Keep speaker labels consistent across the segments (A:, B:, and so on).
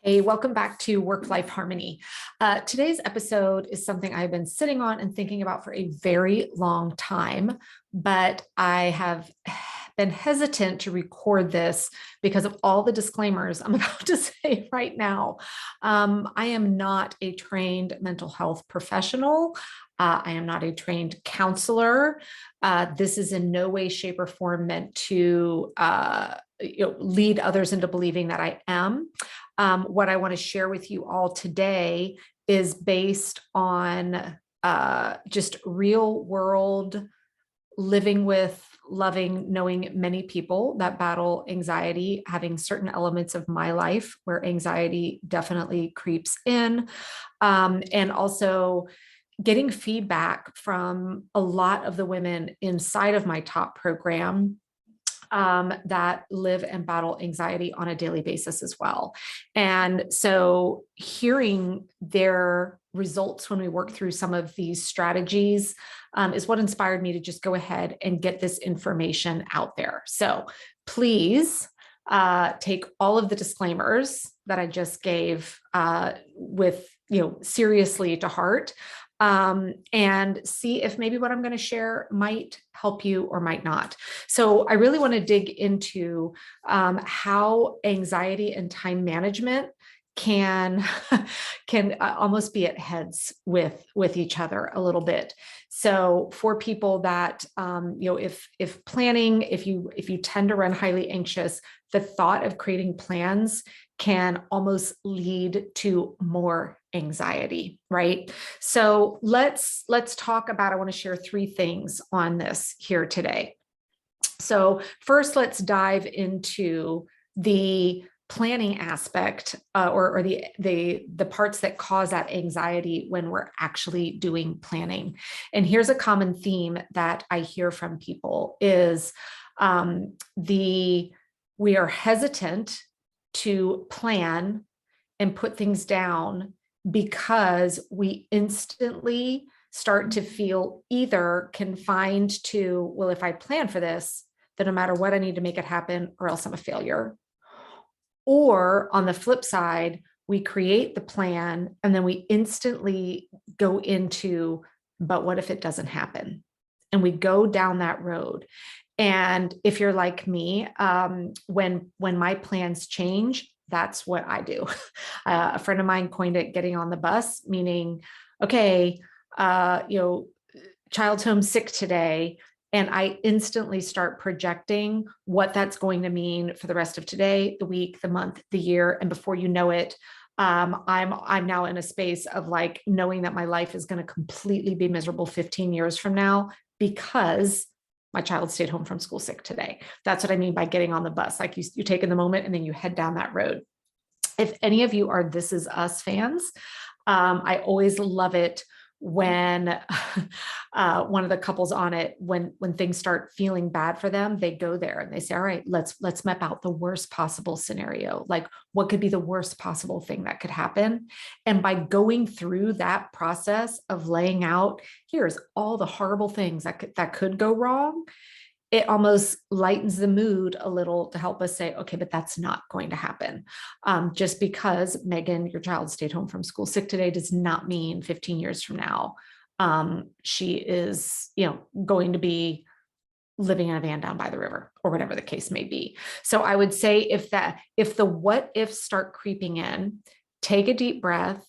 A: Hey, welcome back to Work-Life Harmony. Today's episode is something I've been sitting on and thinking about for a very long time, but I have been hesitant to record this because of all the disclaimers I'm about to say right now. I am not a trained mental health professional. I am not a trained counselor. This is in no way, shape, or form meant to lead others into believing that I am. What I want to share with you all today is based on just real world living with, loving, knowing many people that battle anxiety, having certain elements of my life where anxiety definitely creeps in, and also getting feedback from a lot of the women inside of my top program that live and battle anxiety on a daily basis as well. And so hearing their results when we work through some of these strategies is what inspired me to just go ahead and get this information out there. So please take all of the disclaimers that I just gave with seriously to heart. And see if maybe what I'm going to share might help you or might not. So I really want to dig into how anxiety and time management can almost be at heads with each other a little bit. So for people that if planning, if you tend to run highly anxious, the thought of creating plans can almost lead to more anxiety, right? So let's talk about, I want to share three things on this here today. So first, let's dive into the planning aspect or the parts that cause that anxiety when we're actually doing planning. And here's a common theme that I hear from people is we are hesitant to plan and put things down because we instantly start to feel either confined to, well, if I plan for this, then no matter what, I need to make it happen or else I'm a failure. Or on the flip side, we create the plan and then we instantly go into, but what if it doesn't happen? And we go down that road. And if you're like me, when my plans change, that's what I do. A friend of mine coined it getting on the bus, meaning, okay, child's home sick today. And I instantly start projecting what that's going to mean for the rest of today, the week, the month, the year. And before you know it, I'm now in a space of like knowing that my life is going to completely be miserable 15 years from now because my child stayed home from school sick today. That's what I mean by getting on the bus. Like you take in the moment and then you head down that road. If any of you are This Is Us fans, I always love it when one of the couples on it, when things start feeling bad for them, they go there and they say, all right, let's map out the worst possible scenario. Like what could be the worst possible thing that could happen? And by going through that process of laying out, here's all the horrible things that could go wrong, it almost lightens the mood a little to help us say, okay, but that's not going to happen. Just because, Megan, your child stayed home from school sick today does not mean 15 years from now, she is, going to be living in a van down by the river or whatever the case may be. So I would say if the what ifs start creeping in, take a deep breath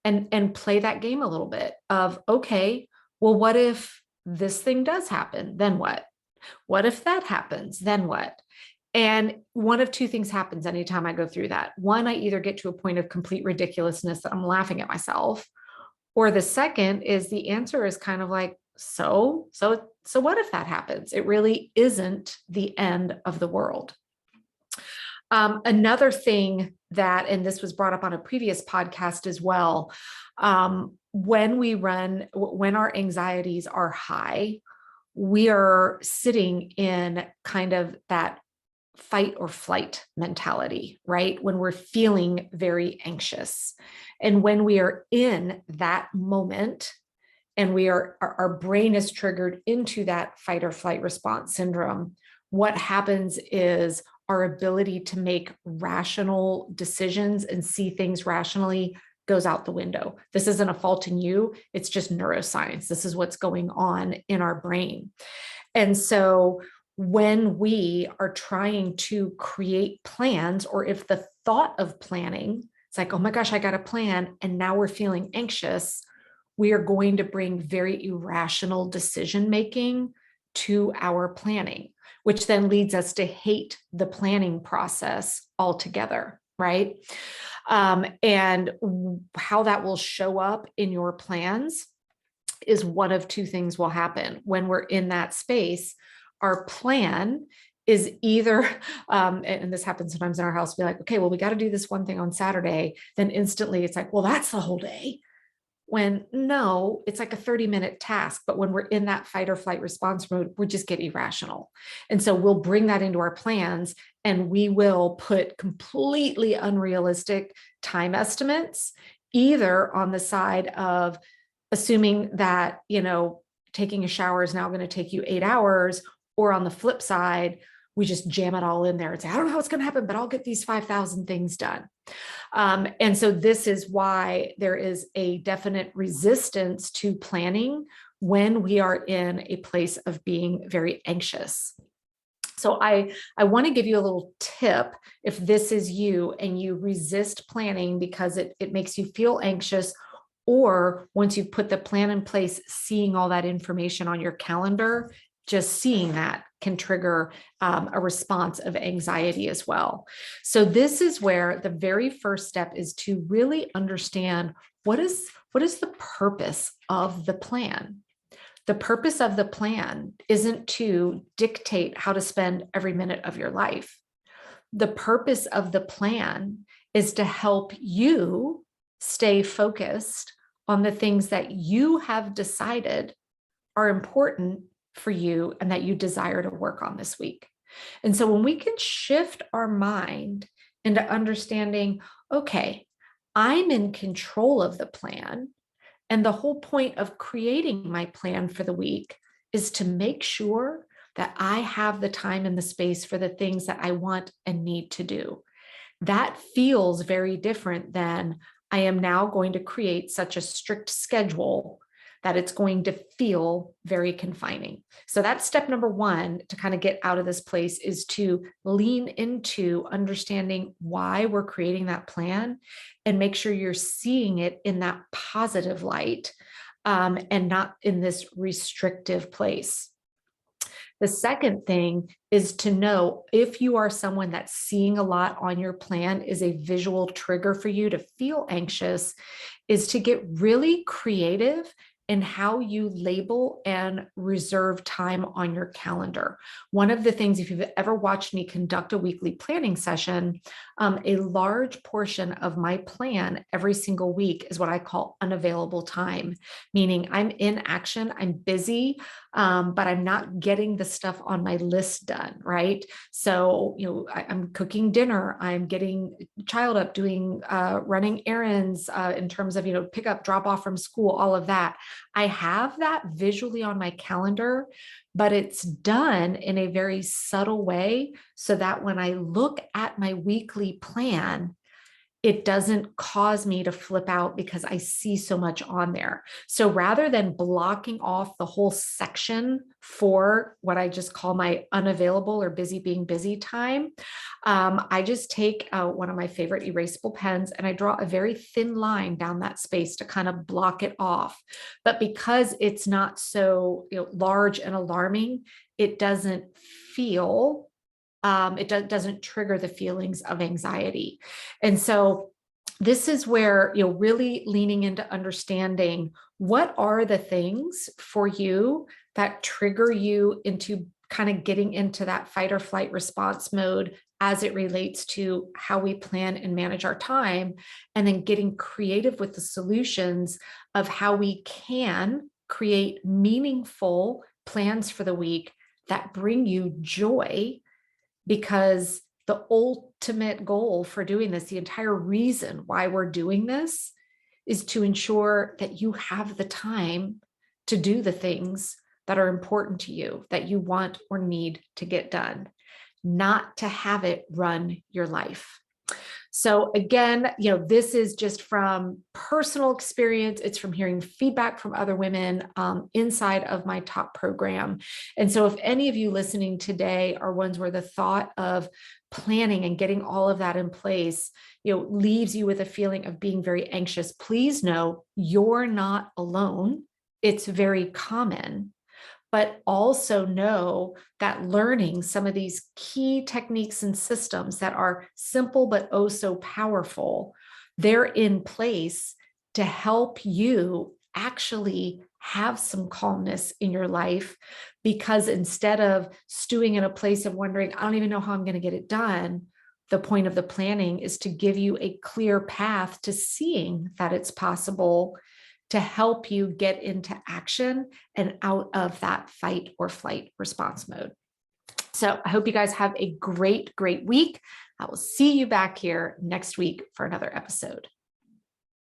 A: and play that game a little bit of, okay, well, what if this thing does happen? Then what? What if that happens? Then what? And one of two things happens anytime I go through that. One, I either get to a point of complete ridiculousness that I'm laughing at myself, or the second is the answer is kind of like, so what if that happens? It really isn't the end of the world. Another thing that, and this was brought up on a previous podcast as well, when our anxieties are high, we are sitting in kind of that fight or flight mentality, right? When we're feeling very anxious. And when we are in that moment and our brain is triggered into that fight or flight response syndrome, what happens is our ability to make rational decisions and see things rationally goes out the window. This isn't a fault in you. It's just neuroscience. This is what's going on in our brain. And so when we are trying to create plans, or if the thought of planning, it's like, oh my gosh, I got a plan, and now we're feeling anxious, we are going to bring very irrational decision making to our planning, which then leads us to hate the planning process altogether, right? And how that will show up in your plans is one of two things will happen when we're in that space. Our plan is either, and this happens sometimes in our house, be like, okay, well, we got to do this one thing on Saturday. Then instantly it's like, well, that's the whole day. When no, it's like a 30-minute task. But when we're in that fight or flight response mode, we just get irrational. And so we'll bring that into our plans, and we will put completely unrealistic time estimates, either on the side of assuming that, taking a shower is now going to take you 8 hours, or on the flip side, we just jam it all in there and say, I don't know how it's going to happen, but I'll get these 5,000 things done. And so this is why there is a definite resistance to planning when we are in a place of being very anxious. So I want to give you a little tip if this is you and you resist planning because it makes you feel anxious, or once you put the plan in place, seeing all that information on your calendar, just seeing that can trigger a response of anxiety as well. So this is where the very first step is to really understand what is the purpose of the plan. The purpose of the plan isn't to dictate how to spend every minute of your life. The purpose of the plan is to help you stay focused on the things that you have decided are important for you and that you desire to work on this week. And so when we can shift our mind into understanding, okay, I'm in control of the plan, and the whole point of creating my plan for the week is to make sure that I have the time and the space for the things that I want and need to do. That feels very different than I am now going to create such a strict schedule that it's going to feel very confining. So that's step number one to kind of get out of this place, is to lean into understanding why we're creating that plan and make sure you're seeing it in that positive light, and not in this restrictive place. The second thing is to know if you are someone that's seeing a lot on your plan is a visual trigger for you to feel anxious, is to get really creative in how you label and reserve time on your calendar. One of the things, if you've ever watched me conduct a weekly planning session, a large portion of my plan every single week is what I call unavailable time, meaning I'm in action, I'm busy, but I'm not getting the stuff on my list done, right? So, I'm cooking dinner, I'm getting child up, doing running errands in terms of, pick up, drop off from school, all of that. I have that visually on my calendar, but it's done in a very subtle way so that when I look at my weekly plan, it doesn't cause me to flip out because I see so much on there. So rather than blocking off the whole section for what I just call my unavailable or busy being busy time, I just take one of my favorite erasable pens and I draw a very thin line down that space to kind of block it off. But because it's not so large and alarming, it doesn't feel doesn't trigger the feelings of anxiety. And so this is where, really leaning into understanding what are the things for you that trigger you into kind of getting into that fight or flight response mode as it relates to how we plan and manage our time, and then getting creative with the solutions of how we can create meaningful plans for the week that bring you joy. Because the ultimate goal for doing this, the entire reason why we're doing this, is to ensure that you have the time to do the things that are important to you, that you want or need to get done. not to have it run your life. So again, this is just from personal experience. It's from hearing feedback from other women inside of my top program. And so if any of you listening today are ones where the thought of planning and getting all of that in place, leaves you with a feeling of being very anxious, please know you're not alone. It's very common. But also know that learning some of these key techniques and systems that are simple but oh so powerful, they're in place to help you actually have some calmness in your life. Because instead of stewing in a place of wondering, I don't even know how I'm going to get it done, the point of the planning is to give you a clear path to seeing that it's possible, to help you get into action and out of that fight or flight response mode. So I hope you guys have a great, great week. I will see you back here next week for another episode.